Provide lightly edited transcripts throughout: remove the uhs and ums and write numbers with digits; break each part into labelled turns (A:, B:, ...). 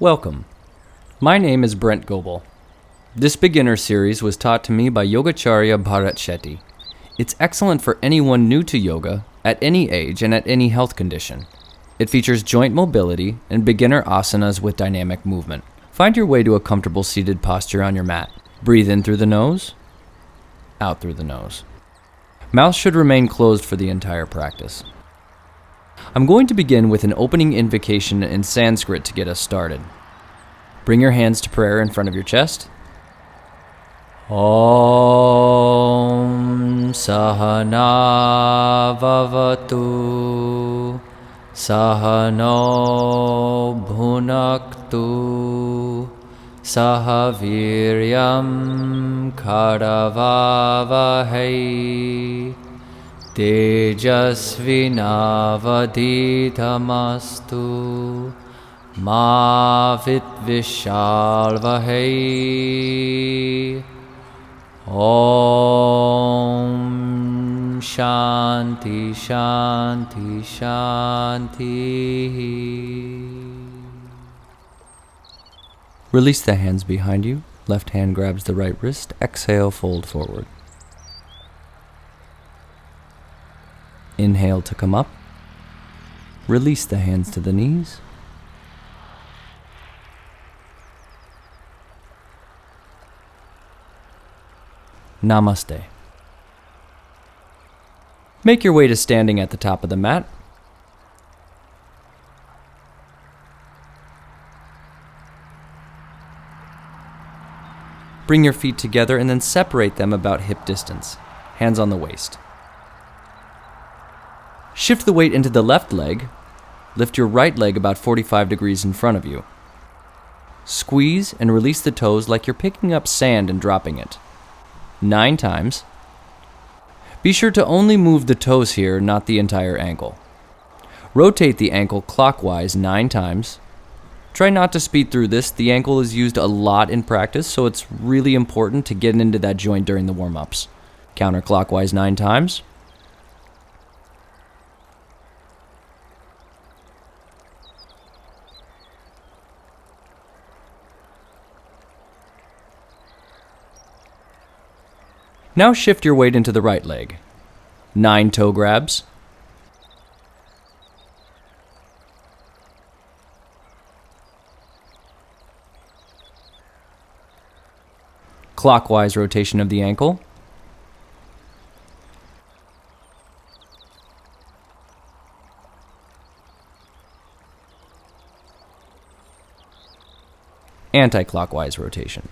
A: Welcome. My name is Brent Goble. This beginner series was taught to me by Yogacharya Bharat Shetty. It's excellent for anyone new to yoga, at any age and at any health condition. It features joint mobility and beginner asanas with dynamic movement. Find your way to a comfortable seated posture on your mat. Breathe in through the nose, out through the nose. Mouth should remain closed for the entire practice. I'm going to begin with an opening invocation in Sanskrit to get us started. Bring your hands to prayer in front of your chest. Om Sahana Vavatu Sahano Bhunaktu Sahaviryam Karavavahai Tejasvinavadhitamastu Ma Vitvishalvahai. Om Shanti Shanti Shanti. Release the hands behind you. Left hand grabs the right wrist. Exhale, fold forward. Inhale to come up. Release the hands to the knees. Namaste. Make your way to standing at the top of the mat. Bring your feet together and then separate them about hip distance, hands on the waist. Shift the weight into the left leg. Lift your right leg about 45 degrees in front of you. Squeeze and release the toes like you're picking up sand and dropping it. 9 times. Be sure to only move the toes here, not the entire ankle. Rotate the ankle clockwise 9 times. Try not to speed through this. The ankle is used a lot in practice, so it's really important to get into that joint during the warm-ups. Counterclockwise 9 times. Now shift your weight into the right leg. 9 toe grabs. Clockwise rotation of the ankle. Anti-clockwise rotation.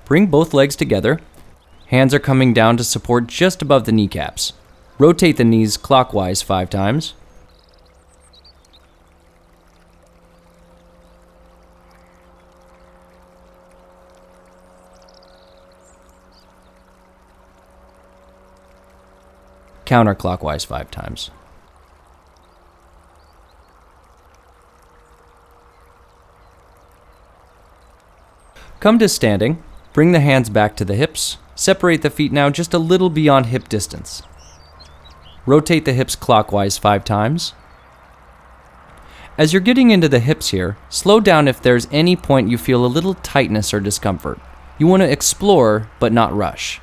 A: Bring both legs together. Hands are coming down to support just above the kneecaps. Rotate the knees clockwise 5 times. Counterclockwise 5 times. Come to standing. Bring the hands back to the hips. Separate the feet now just a little beyond hip distance. Rotate the hips clockwise 5 times. As you're getting into the hips here, slow down if there's any point you feel a little tightness or discomfort. You want to explore, but not rush.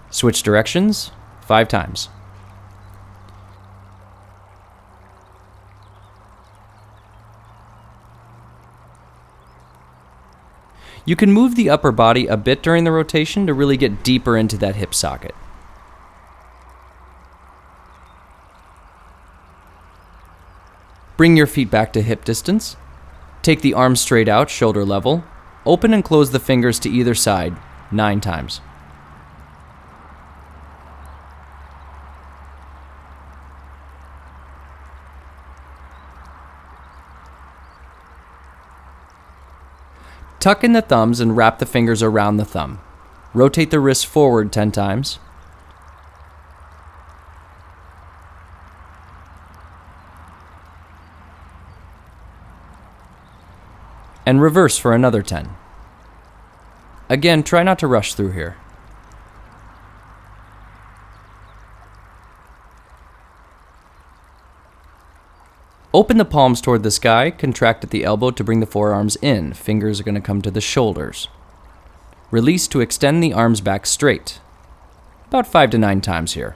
A: Switch directions 5 times. You can move the upper body a bit during the rotation to really get deeper into that hip socket. Bring your feet back to hip distance. Take the arms straight out, shoulder level. Open and close the fingers to either side 9 times. Tuck in the thumbs and wrap the fingers around the thumb. Rotate the wrists forward 10 times. and reverse for another 10. Again, try not to rush through here. Open the palms toward the sky, contract at the elbow to bring the forearms in. Fingers are going to come to the shoulders. Release to extend the arms back straight. About 5 to 9 times here.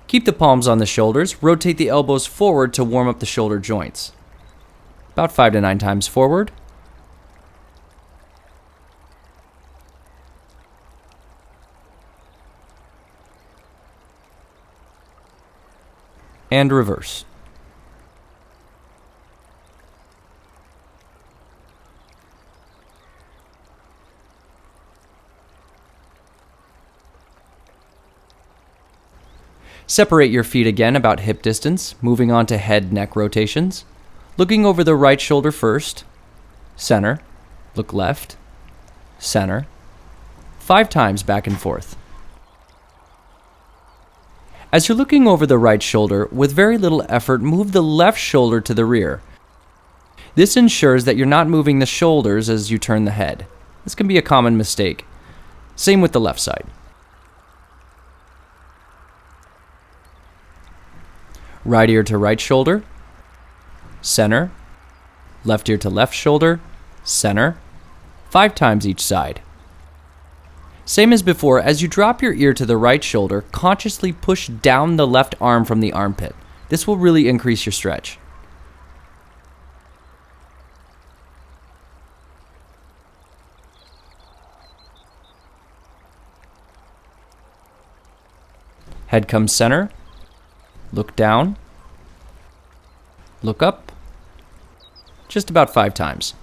A: Keep the palms on the shoulders. Rotate the elbows forward to warm up the shoulder joints. About 5 to 9 times forward. And reverse. Separate your feet again about hip distance, moving on to head-neck rotations. Looking over the right shoulder first. Center. Look left. Center. 5 times back and forth. As you're looking over the right shoulder, with very little effort, move the left shoulder to the rear. This ensures that you're not moving the shoulders as you turn the head. This can be a common mistake. Same with the left side. Right ear to right shoulder, center, left ear to left shoulder, center, 5 times each side. Same as before, as you drop your ear to the right shoulder, consciously push down the left arm from the armpit. This will really increase your stretch. Head comes center. Look down. Look up. Just about 5 times.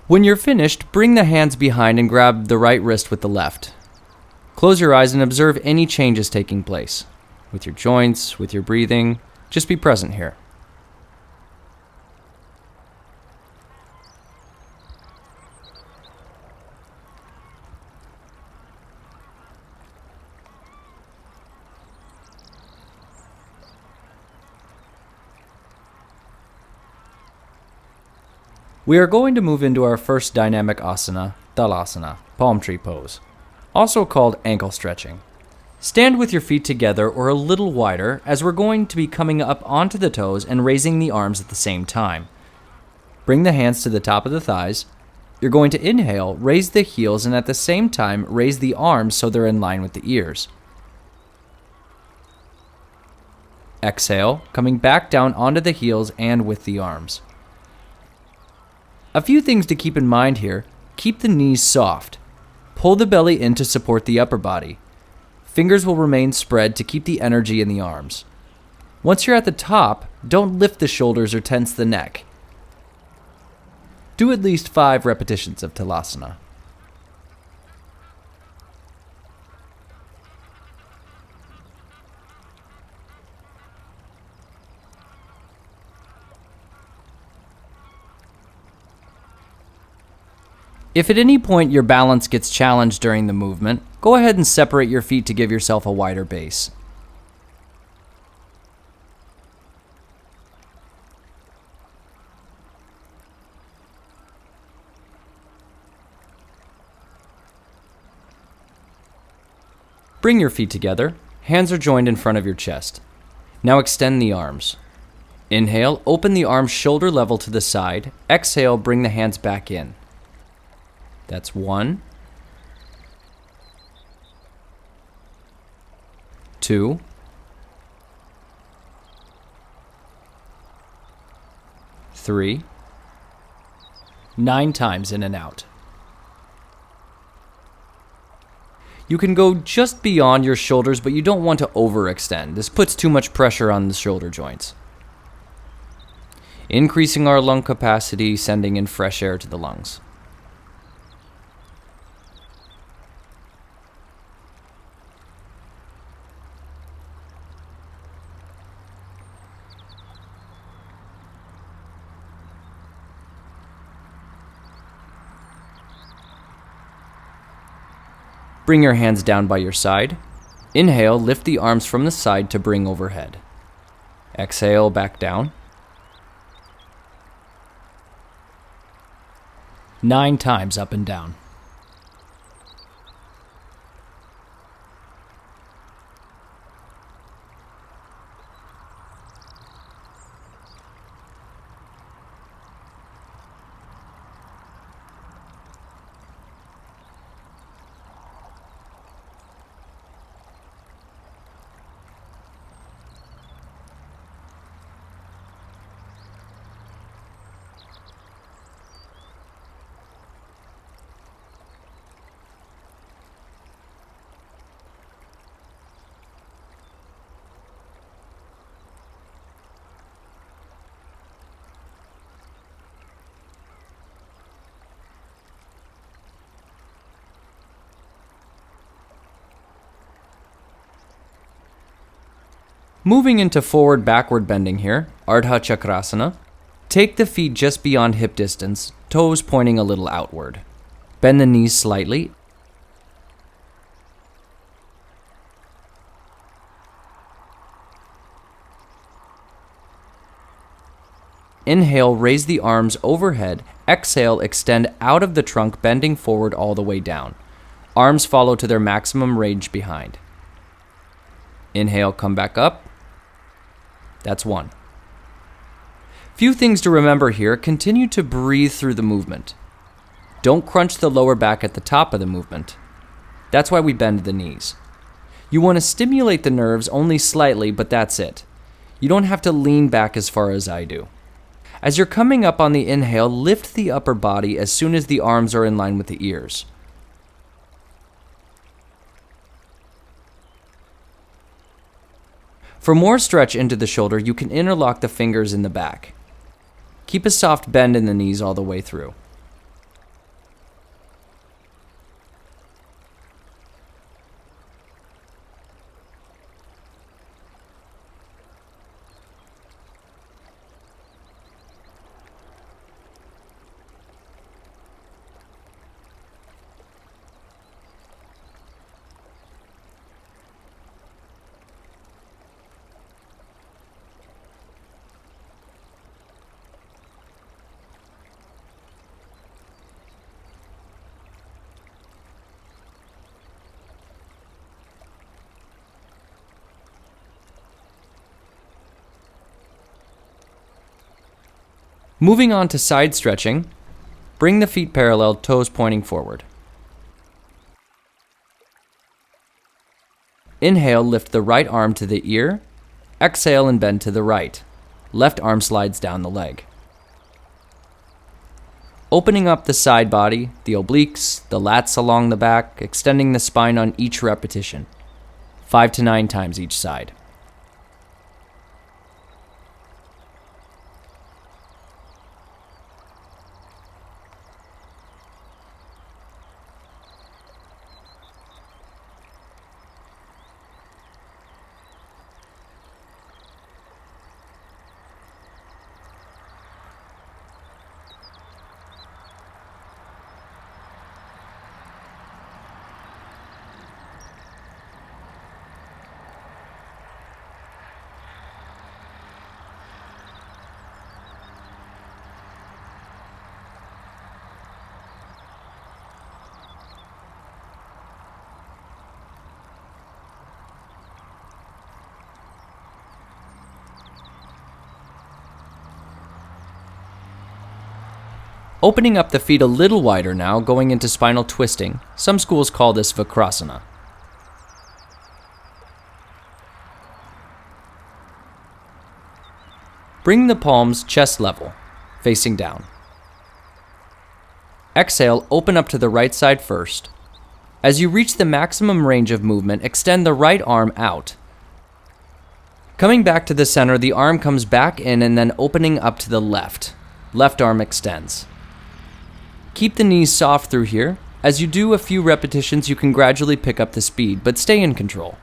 A: When you're finished, bring the hands behind and grab the right wrist with the left. Close your eyes and observe any changes taking place. With your joints, with your breathing, just be present here. We are going to move into our first dynamic asana, Talasana, palm tree pose, also called ankle stretching. Stand with your feet together or a little wider, as we're going to be coming up onto the toes and raising the arms at the same time. Bring the hands to the top of the thighs. You're going to inhale, raise the heels, and at the same time raise the arms so they're in line with the ears. Exhale, coming back down onto the heels and with the arms. A few things to keep in mind here. Keep the knees soft. Pull the belly in to support the upper body. Fingers will remain spread to keep the energy in the arms. Once you're at the top, don't lift the shoulders or tense the neck. Do at least 5 repetitions of Talasana. If at any point your balance gets challenged during the movement, go ahead and separate your feet to give yourself a wider base. Bring your feet together. Hands are joined in front of your chest. Now extend the arms. Inhale, open the arms shoulder level to the side. Exhale, bring the hands back in. That's 1, 2, 3, 9 times in and out. You can go just beyond your shoulders, but you don't want to overextend. This puts too much pressure on the shoulder joints. Increasing our lung capacity, sending in fresh air to the lungs. Bring your hands down by your side. Inhale, lift the arms from the side to bring overhead. Exhale, back down. 9 times up and down. Moving into forward-backward bending here, Ardha Chakrasana. Take the feet just beyond hip distance, toes pointing a little outward. Bend the knees slightly. Inhale, raise the arms overhead. Exhale, extend out of the trunk, bending forward all the way down. Arms follow to their maximum range behind. Inhale, come back up. That's 1. Few things to remember here. Continue to breathe through the movement. Don't crunch the lower back at the top of the movement. That's why we bend the knees. You want to stimulate the nerves only slightly, but that's it. You don't have to lean back as far as I do. As you're coming up on the inhale, lift the upper body as soon as the arms are in line with the ears. For more stretch into the shoulder, you can interlock the fingers in the back. Keep a soft bend in the knees all the way through. Moving on to side stretching, bring the feet parallel, toes pointing forward. Inhale, lift the right arm to the ear. Exhale and bend to the right. Left arm slides down the leg. Opening up the side body, the obliques, the lats along the back, extending the spine on each repetition. 5 to 9 times each side. Opening up the feet a little wider now, going into spinal twisting. Some schools call this Vakrasana. Bring the palms chest level, facing down. Exhale, open up to the right side first. As you reach the maximum range of movement, extend the right arm out. Coming back to the center, the arm comes back in and then opening up to the left. Left arm extends. Keep the knees soft through here. As you do a few repetitions, you can gradually pick up the speed, but stay in control.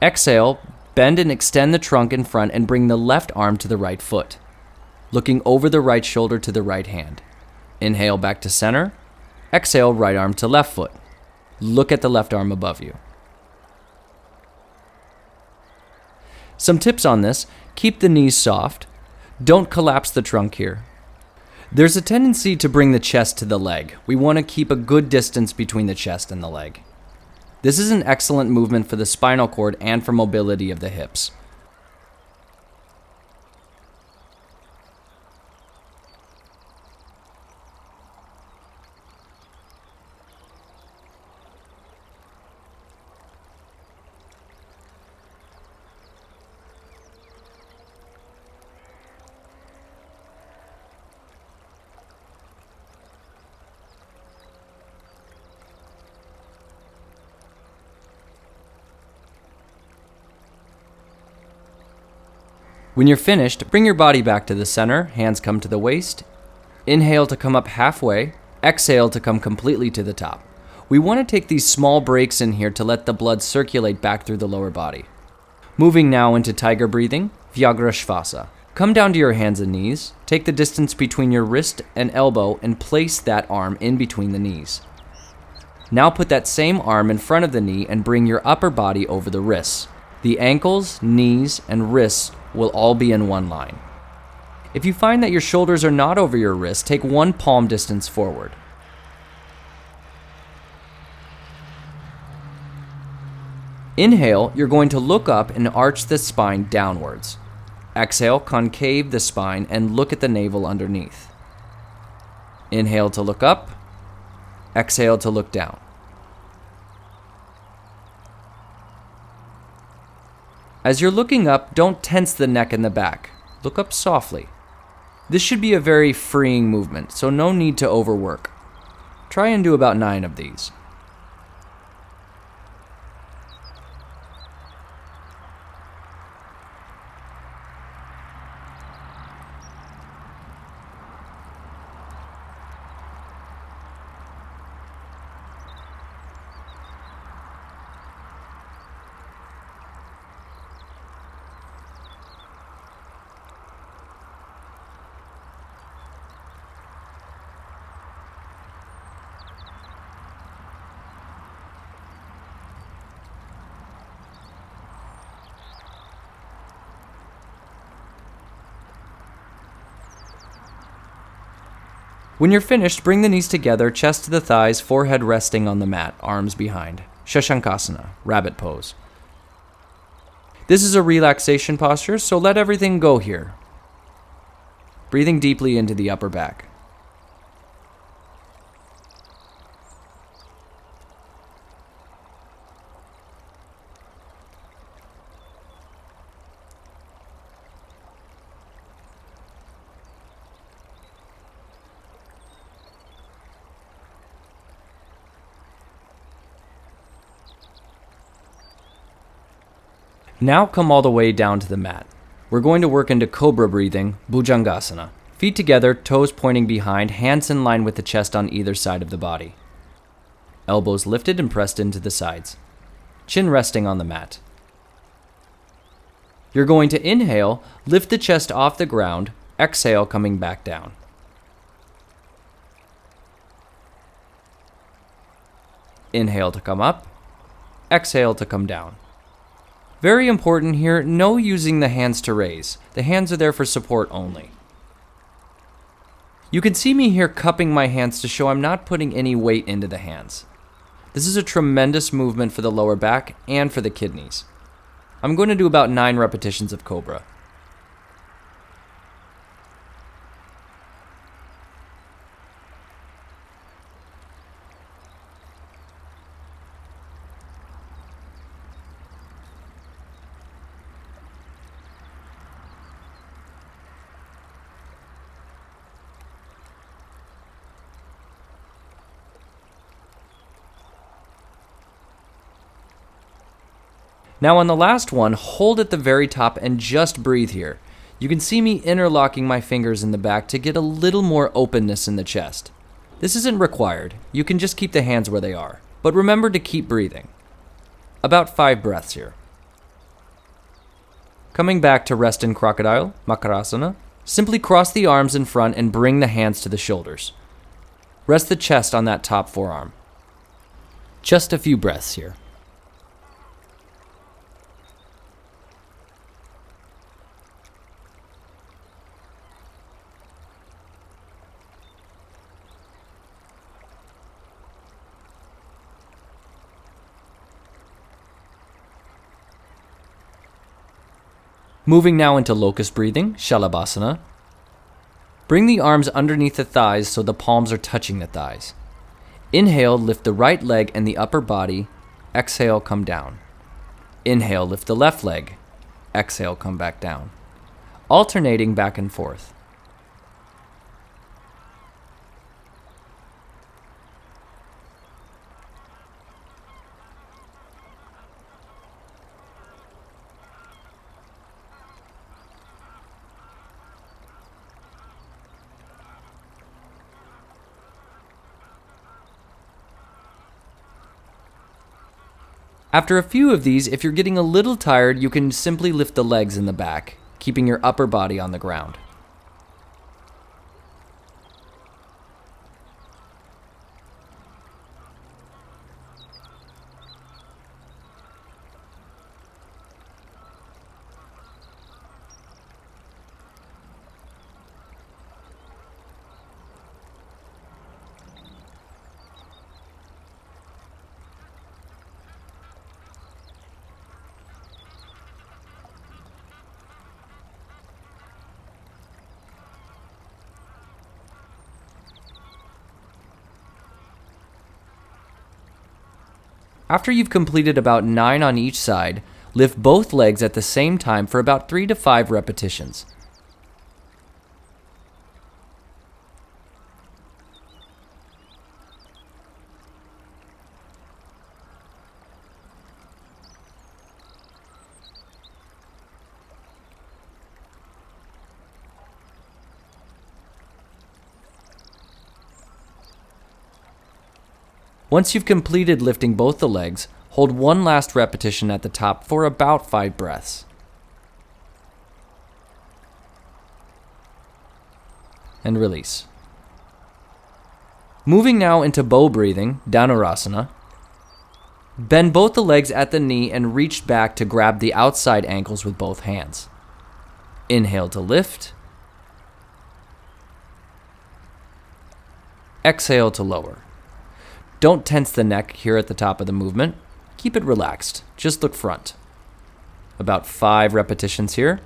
A: Exhale, bend and extend the trunk in front and bring the left arm to the right foot, looking over the right shoulder to the right hand. Inhale back to center. Exhale, right arm to left foot. Look at the left arm above you. Some tips on this: keep the knees soft. Don't collapse the trunk here. There's a tendency to bring the chest to the leg. We want to keep a good distance between the chest and the leg. This is an excellent movement for the spinal cord and for mobility of the hips. When you're finished, bring your body back to the center, hands come to the waist. Inhale to come up halfway, exhale to come completely to the top. We want to take these small breaks in here to let the blood circulate back through the lower body. Moving now into tiger breathing, Vakrasana. Come down to your hands and knees, take the distance between your wrist and elbow and place that arm in between the knees. Now put that same arm in front of the knee and bring your upper body over the wrists. The ankles, knees, and wrists will all be in one line. If you find that your shoulders are not over your wrists, take one palm distance forward. Inhale, you're going to look up and arch the spine downwards. Exhale, concave the spine and look at the navel underneath. Inhale to look up, exhale to look down. As you're looking up, don't tense the neck and the back. Look up softly. This should be a very freeing movement, so no need to overwork. Try and do about 9 of these. When you're finished, bring the knees together, chest to the thighs, forehead resting on the mat, arms behind. Shavasana, rabbit pose. This is a relaxation posture, so let everything go here. Breathing deeply into the upper back. Now come all the way down to the mat. We're going to work into cobra breathing, Bhujangasana. Feet together, toes pointing behind, hands in line with the chest on either side of the body. Elbows lifted and pressed into the sides. Chin resting on the mat. You're going to inhale, lift the chest off the ground, exhale coming back down. Inhale to come up, Exhale to come down. Very important here, no using the hands to raise. The hands are there for support only. You can see me here cupping my hands to show I'm not putting any weight into the hands. This is a tremendous movement for the lower back and for the kidneys. I'm going to do about 9 repetitions of Cobra. Now on the last one, hold at the very top and just breathe here. You can see me interlocking my fingers in the back to get a little more openness in the chest. This isn't required. You can just keep the hands where they are. But remember to keep breathing. About 5 breaths here. Coming back to rest in crocodile, Makarasana. Simply cross the arms in front and bring the hands to the shoulders. Rest the chest on that top forearm. Just a few breaths here. Moving now into locust breathing, Shalabhasana. Bring the arms underneath the thighs so the palms are touching the thighs. Inhale, lift the right leg and the upper body. Exhale, come down. Inhale, lift the left leg. Exhale, come back down. Alternating back and forth. After a few of these, if you're getting a little tired, you can simply lift the legs in the back, keeping your upper body on the ground. After you've completed about 9 on each side, lift both legs at the same time for about 3 to 5 repetitions. Once you've completed lifting both the legs, hold one last repetition at the top for about 5 breaths. And release. Moving now into bow breathing, Dhanurasana. Bend both the legs at the knee and reach back to grab the outside ankles with both hands. Inhale to lift. Exhale to lower. Don't tense the neck here at the top of the movement. Keep it relaxed. Just look front. About 5 repetitions here.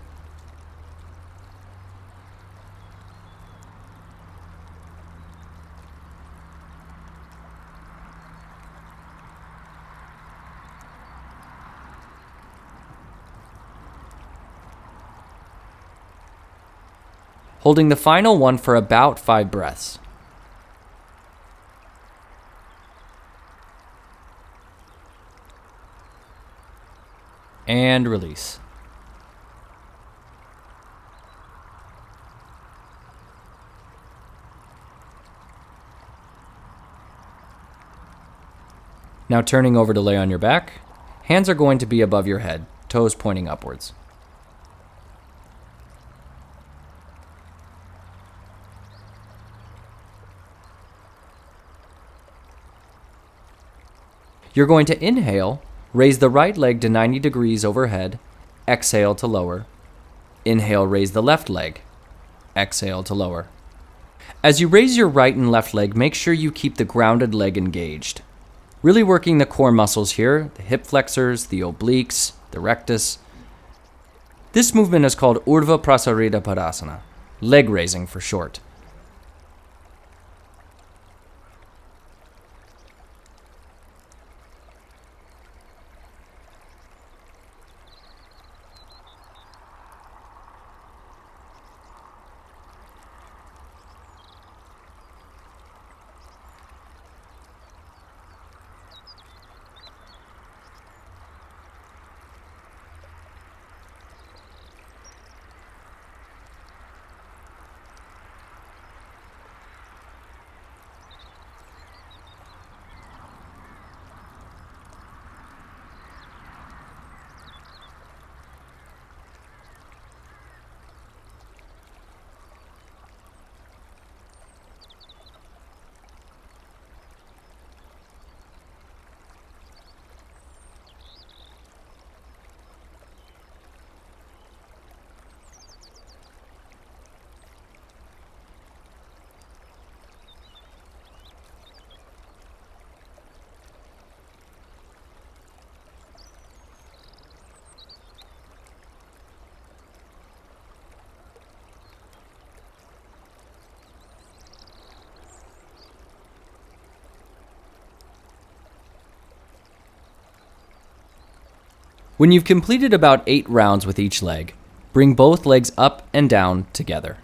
A: Holding the final one for about 5 breaths. And release. Now turning over to lay on your back, hands are going to be above your head, toes pointing upwards. You're going to inhale, Raise the right leg to 90 degrees overhead. Exhale to lower. Inhale, raise the left leg. Exhale to lower. As you raise your right and left leg, make sure you keep the grounded leg engaged. Really working the core muscles here, the hip flexors, the obliques, the rectus. This movement is called Urdhva Prasarita Padasana, leg raising for short. When you've completed about 8 rounds with each leg, bring both legs up and down together.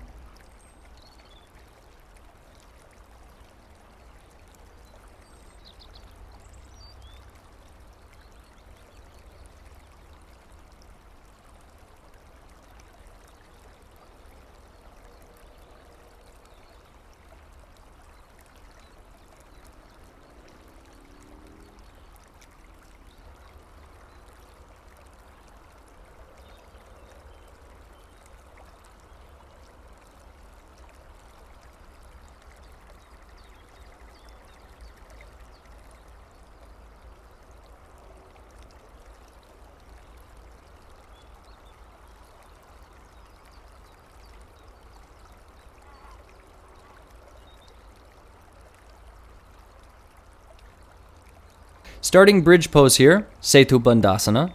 A: Starting bridge pose here, Setubandhasana.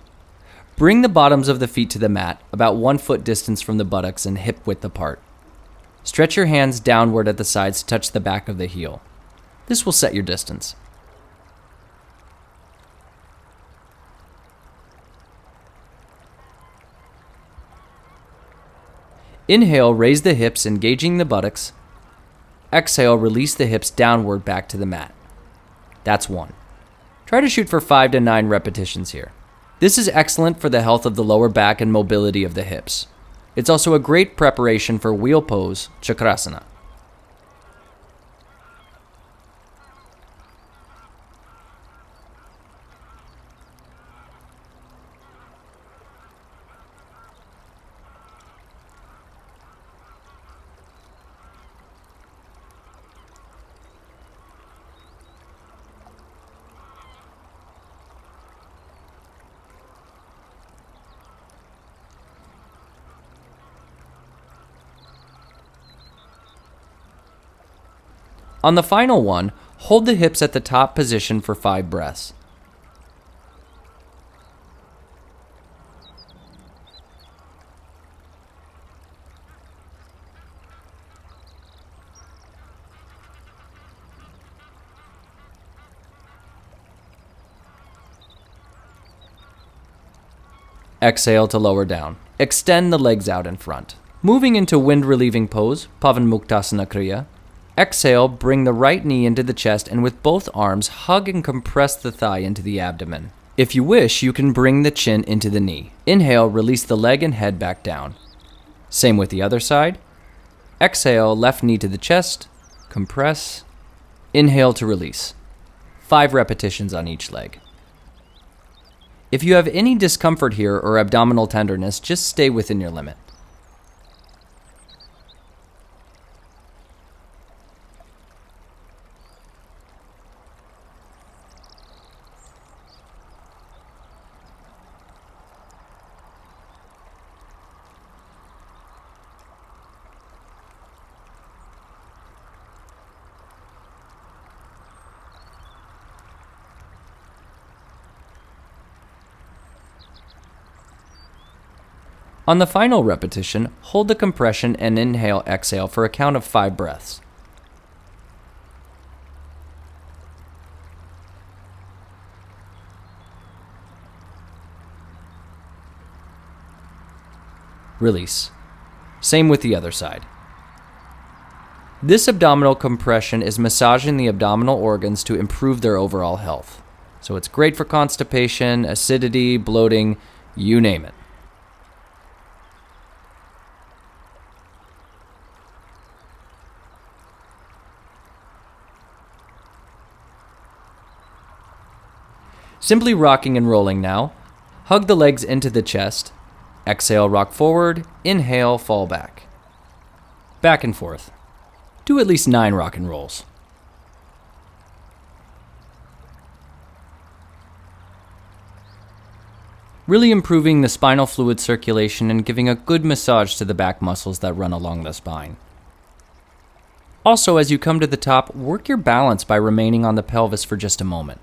A: Bring the bottoms of the feet to the mat, about 1 foot distance from the buttocks and hip width apart. Stretch your hands downward at the sides to touch the back of the heel. This will set your distance. Inhale, raise the hips, engaging the buttocks. Exhale, release the hips downward back to the mat. That's 1. Try to shoot for 5 to 9 repetitions here. This is excellent for the health of the lower back and mobility of the hips. It's also a great preparation for wheel pose, Chakrasana. On the final one, hold the hips at the top position for 5 breaths. Exhale to lower down. Extend the legs out in front. Moving into wind relieving pose, Pavana Muktasana Kriya. Exhale, bring the right knee into the chest and with both arms, hug and compress the thigh into the abdomen. If you wish, you can bring the chin into the knee. Inhale, release the leg and head back down. Same with the other side. Exhale, left knee to the chest, compress. Inhale to release. 5 repetitions on each leg. If you have any discomfort here or abdominal tenderness, just stay within your limit. On the final repetition, hold the compression and inhale-exhale for a count of 5 breaths. Release. Same with the other side. This abdominal compression is massaging the abdominal organs to improve their overall health. So it's great for constipation, acidity, bloating, you name it. Simply rocking and rolling now. Hug the legs into the chest. Exhale, rock forward. Inhale, fall back. Back and forth. Do at least 9 rock and rolls. Really improving the spinal fluid circulation and giving a good massage to the back muscles that run along the spine. Also, as you come to the top, work your balance by remaining on the pelvis for just a moment.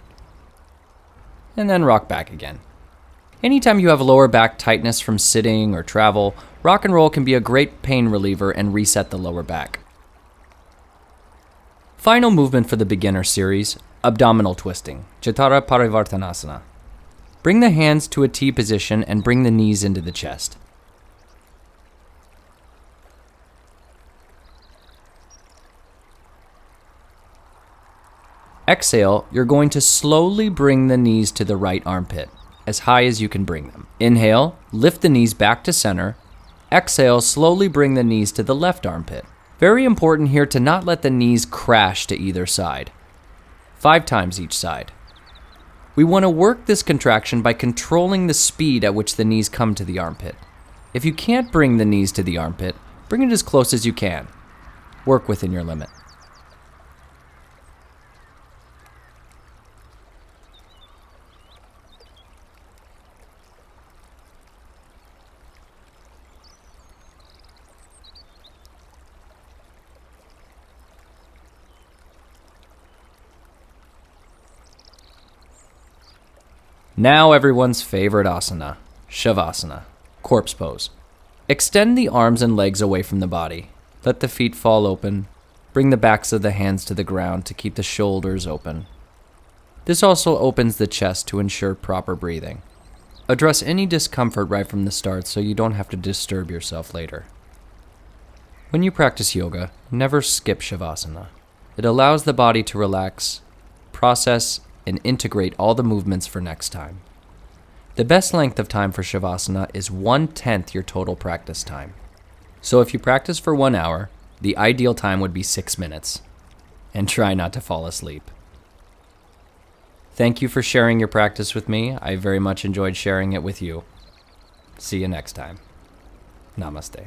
A: And then rock back again. Anytime you have lower back tightness from sitting or travel, rock and roll can be a great pain reliever and reset the lower back. Final movement for the beginner series, abdominal twisting, Jathara Parivartanasana. Bring the hands to a T position and bring the knees into the chest. Exhale, you're going to slowly bring the knees to the right armpit, as high as you can bring them. Inhale, lift the knees back to center. Exhale, slowly bring the knees to the left armpit. Very important here to not let the knees crash to either side. 5 times each side. We want to work this contraction by controlling the speed at which the knees come to the armpit. If you can't bring the knees to the armpit, bring it as close as you can. Work within your limit. Now everyone's favorite asana, Shavasana, corpse pose. Extend the arms and legs away from the body. Let the feet fall open. Bring the backs of the hands to the ground to keep the shoulders open. This also opens the chest to ensure proper breathing. Address any discomfort right from the start so you don't have to disturb yourself later. When you practice yoga, never skip Shavasana. It allows the body to relax, process, and integrate all the movements for next time. The best length of time for Shavasana is 1/10 your total practice time. So if you practice for 1 hour, the ideal time would be 6 minutes. And try not to fall asleep. Thank you for sharing your practice with me. I very much enjoyed sharing it with you. See you next time. Namaste.